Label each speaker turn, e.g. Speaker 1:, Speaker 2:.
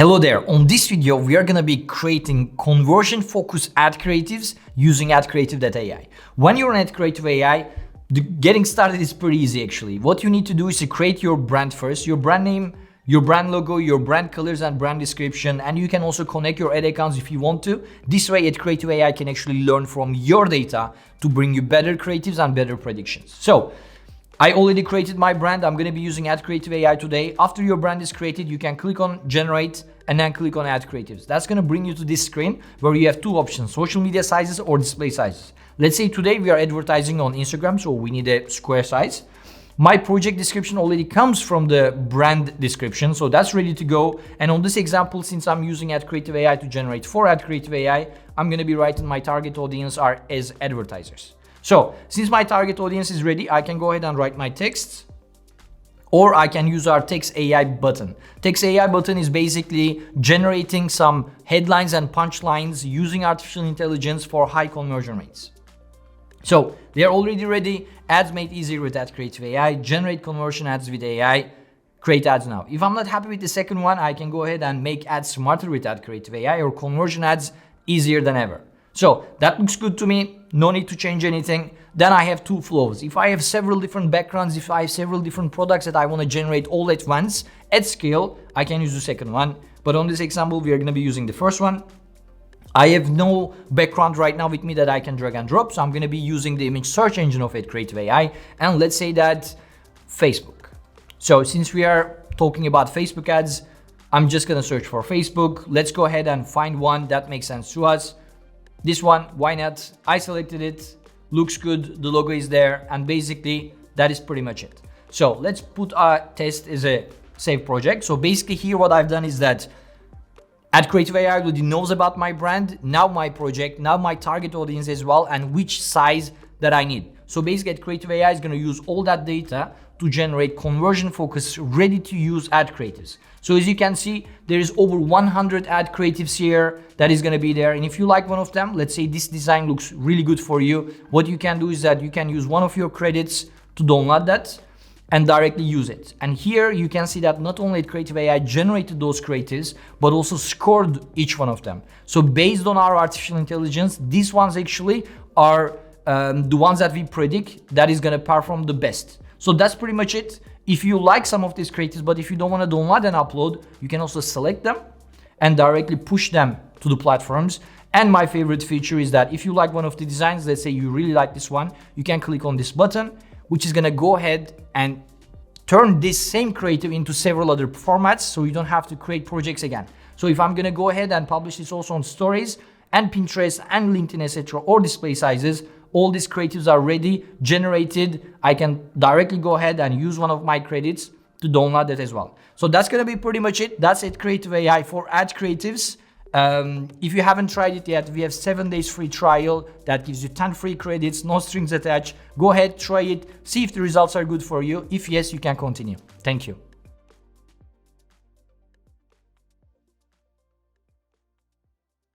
Speaker 1: Hello there. On this video, we are going to be creating conversion-focused ad creatives using AdCreative.ai. When you're on AdCreative.ai, getting started is pretty easy actually. What you need to do is to create your brand first, your brand name, your brand logo, your brand colors and brand description, and you can also connect your ad accounts if you want to. This way, AdCreative.ai can actually learn from your data to bring you better creatives and better predictions. So, I already created my brand. I'm going to be using AdCreative.ai Today. After your brand is created, you can click on generate and then click on add creatives. That's going to bring you to this screen where you have two options, social media sizes or display sizes. Let's say today we are advertising on Instagram, so we need a square size. My project description already comes from the brand description, so that's ready to go. And on this example, since I'm using AdCreative.ai to generate for AdCreative.ai, I'm going to be writing my target audience are as advertisers. So since my target audience is ready, I can go ahead and write my text, or I can use our text AI button. Text AI button is basically generating some headlines and punchlines using artificial intelligence for high conversion rates. So they're already ready. Ads made easier with AdCreative.ai, generate conversion ads with AI, create ads now. If I'm not happy with the second one, I can go ahead and make ads smarter with AdCreative.ai or conversion ads easier than ever. So that looks good to me. No need to change anything. Then I have two flows. If I have several different backgrounds, if I have several different products that I want to generate all at once at scale, I can use the second one. But on this example, we are going to be using the first one. I have no background right now with me that I can drag and drop. So I'm going to be using the image search engine of AdCreative.ai. And let's say that Facebook. So since we are talking about Facebook ads, I'm just going to search for Facebook. Let's go ahead and find one that makes sense to us. This one, why not? I selected it, looks good, the logo is there, and basically that is pretty much it. So let's put our test as a save project. So basically here what I've done is that AdCreative.ai already knows about my brand, now my project, now my target audience as well, and which size that I need. So basically AdCreative.ai is going to use all that data to generate conversion-focused, ready-to-use ad creatives. So as you can see, there is over 100 ad creatives here that is going to be there. And if you like one of them, let's say this design looks really good for you, what you can do is that you can use one of your credits to download that and directly use it. And here you can see that not only AdCreative.ai generated those creatives, but also scored each one of them. So based on our artificial intelligence, these ones actually are the ones that we predict that is going to perform the best. So that's pretty much it. If you like some of these creatives, but if you don't want to download and upload, you can also select them and directly push them to the platforms. And my favorite feature is that if you like one of the designs, let's say you really like this one, you can click on this button, which is going to go ahead and turn this same creative into several other formats, so you don't have to create projects again. So if I'm going to go ahead and publish this also on stories and Pinterest and LinkedIn, etc., or display sizes, all these creatives are ready, generated. I can directly go ahead and use one of my credits to download it as well. So that's going to be pretty much it. That's AdCreative.ai for ad creatives. If you haven't tried it yet, we have 7 days free trial that gives you 10 free credits, no strings attached. Go ahead, try it, see if the results are good for you. If yes, you can continue. Thank you.